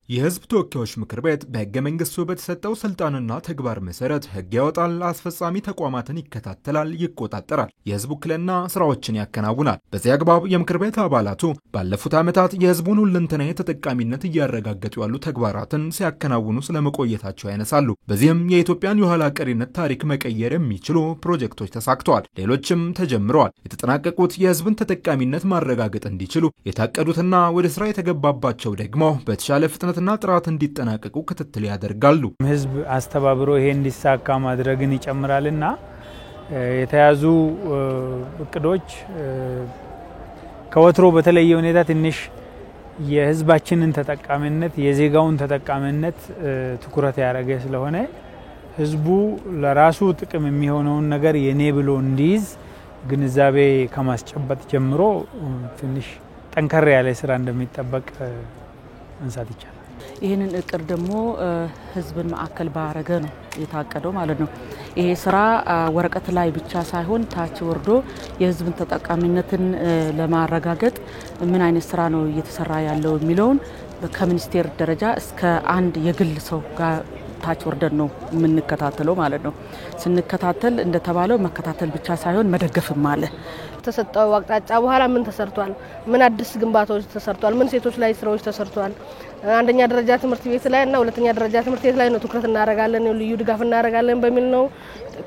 የህዝብ ተወካዮች ምክር ቤት በህገ መንግስቱ በተሰጠው ስልጣንና ተግባር መሰረት ህግ ያወጣል፣ አስፈጻሚ ተቋማትን ይከታተላል፣ ይቆጣጠራል፣ የህዝብ ውክልና ስራዎችን ያከናውናል። በዚህ አግባብ የምክር ቤት አባላቱ ባለፉት ዓመታት የህዝቡን ሁለንተናዊ ተጠቃሚነት እያረጋገጡ ያሉ ተግባራትን ሲያከናውኑ ስለመቆየታቸው ያነሳሉ። በዚህም የኢትዮጵያን የኋላ ቀሪነት ታሪክ መቀየር የሚችሉ ፕሮጀክቶች ተሳክተዋል፣ ሌሎችም ተጀምረዋል። የተጠናቀቁት የህዝብን ተጠቃሚነት ማረጋገጥ እንዲችሉ የታቀዱትና ወደ ስራ የተገባባቸው ደግሞ በተሻለ ፍጥነት እና ጥራት እንዲጠናቀቁ ክትትል ያደርጋሉ። ህዝብ አስተባብሮ ይሄ እንዲሳካ ማድረግን ይጨምራልና የተያዙ እቅዶች ከወትሮ በተለየ ሁኔታ ትንሽ የህዝባችንን ተጠቃሚነት የዜጋውን ተጠቃሚነት ትኩረት ያደረገ ስለሆነ ህዝቡ ለራሱ ጥቅም የሚሆነውን ነገር የኔ ብሎ እንዲይዝ ግንዛቤ ከማስጨበጥ ጀምሮ ትንሽ ጠንከር ያለ ስራ እንደሚጠበቅ አንሳት ይቻላል። ይሄንን እቅድ ደግሞ ህዝብን ማዕከል ባረገ ነው የታቀደው ማለት ነው። ይሄ ስራ ወረቀት ላይ ብቻ ሳይሆን ታች ወርዶ የህዝብን ተጠቃሚነትን ለማረጋገጥ ምን አይነት ስራ ነው እየተሰራ ያለው የሚለውን ከሚኒስቴር ደረጃ እስከ አንድ የግል ሰው ጋር ታች ወርደን ነው የምንከታተለው ማለት ነው። ስንከታተል እንደተባለው መከታተል ብቻ ሳይሆን መደገፍም አለ። ተሰጠው አቅጣጫ በኋላ ምን ተሰርቷል፣ ምን አዲስ ግንባታዎች ተሰርቷል፣ ምን ሴቶች ላይ ስራዎች ተሰርቷል፣ አንደኛ ደረጃ ትምህርት ቤት ላይ እና ሁለተኛ ደረጃ ትምህርት ቤት ላይ ነው ትኩረት እናደርጋለን፣ ልዩ ድጋፍ እናደርጋለን በሚል ነው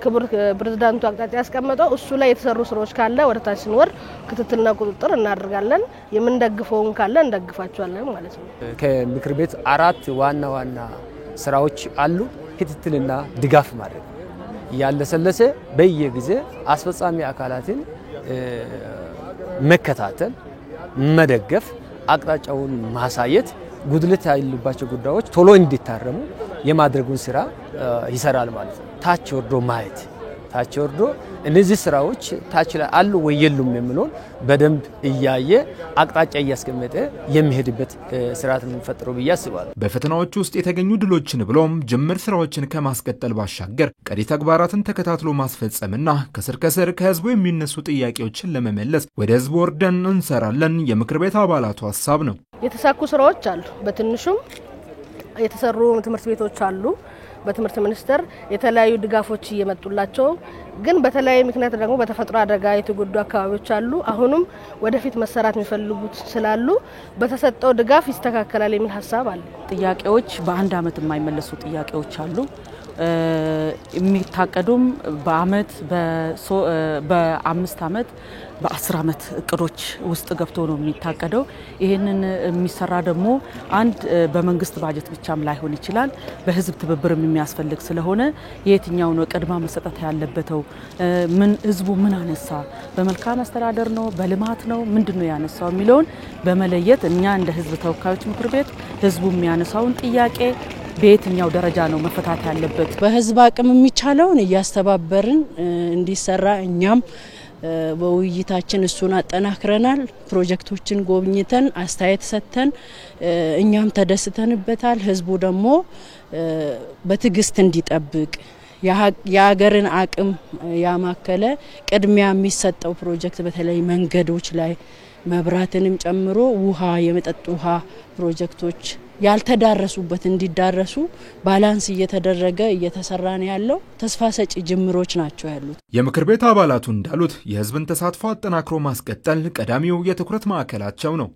ክቡር ፕሬዝዳንቱ አቅጣጫ ያስቀመጠው። እሱ ላይ የተሰሩ ስራዎች ካለ ወደ ታች ስንወርድ ክትትልና ቁጥጥር እናደርጋለን፣ የምንደግፈውን ካለ እንደግፋቸዋለን ማለት ነው። ከምክር ቤት 4 ዋና ስራዎች አሉ። ክትትልና ድጋፍ ማድረግ ያለሰለሰ በየጊዜ አስፈጻሚ አካላትን መከታተል፣ መደገፍ፣ አቅጣጫውን ማሳየት፣ ጉድለት ያሉባቸው ጉዳዮች ቶሎ እንዲታረሙ የማድረጉን ስራ ይሰራል ማለት ነው። ታች ወርዶ ማየት፣ ታች ወርዶ እነዚህ ስራዎች ታች ላይ አሉ ወይ የሉም የሚለውን በደንብ እያየ አቅጣጫ እያስቀመጠ የሚሄድበት ስርዓት ነው የሚፈጠረው ብዬ አስባለሁ። በፈተናዎች ውስጥ የተገኙ ድሎችን ብሎም ጅምር ስራዎችን ከማስቀጠል ባሻገር ቀሪ ተግባራትን ተከታትሎ ማስፈጸምና ከስር ከህዝቡ የሚነሱ ጥያቄዎችን ለመመለስ ወደ ህዝቡ ወርደን እንሰራለን የምክር ቤት አባላቱ ሐሳብ ነው። የተሳኩ ስራዎች አሉ። በትንሹም የተሰሩ ትምህርት ቤቶች አሉ። በትምህርት ሚኒስቴር የተለያዩ ድጋፎች እየመጡላቸው ግን በተለያየ ምክንያት ደግሞ በተፈጥሮ አደጋ የተጎዱ አካባቢዎች አሉ። አሁንም ወደፊት መሰራት የሚፈልጉት ስላሉ በተሰጠው ድጋፍ ይስተካከላል የሚል ሐሳብ አለ። ጥያቄዎች በአንድ አመት የማይመለሱ ጥያቄዎች አሉ። የሚታቀዱም በአመት በ5 አመት በ10 አመት እቅዶች ውስጥ ገብቶ ነው የሚታቀደው። ይሄንን የሚሰራ ደግሞ አንድ በመንግስት ባጀት ብቻም ላይሆን ይችላል፣ በህዝብ ትብብርም የሚያስፈልግ ስለሆነ የትኛው ነው ቅድማ መሰጠት ያለበተው፣ ምን ህዝቡ ምን አነሳ፣ በመልካም አስተዳደር ነው በልማት ነው ምንድነው ያነሳው የሚለውን በመለየት እኛ እንደ ህዝብ ተወካዮች ምክር ቤት ህዝቡ የሚያነሳውን ጥያቄ በየትኛው ደረጃ ነው መፈታት ያለበት በህዝብ አቅም የሚቻለውን እያስተባበርን እንዲሰራ እኛም በውይይታችን እሱን አጠናክረናል። ፕሮጀክቶችን ጎብኝተን አስተያየት ሰጥተን እኛም ተደስተንበታል። ህዝቡ ደግሞ በትግስት እንዲጠብቅ የሀገርን አቅም ያማከለ ቅድሚያ የሚሰጠው ፕሮጀክት በተለይ መንገዶች ላይ መብራትንም ጨምሮ ውሃ የመጠጥ ውሃ ፕሮጀክቶች ያልተዳረሱበት እንዲዳረሱ ባላንስ እየተደረገ እየተሰራ ነው ያለው። ተስፋ ሰጪ ጅምሮች ናቸው ያሉት። የምክር ቤት አባላቱ እንዳሉት የህዝብን ተሳትፎ አጠናክሮ ማስቀጠል ቀዳሚው የትኩረት ማዕከላቸው ነው።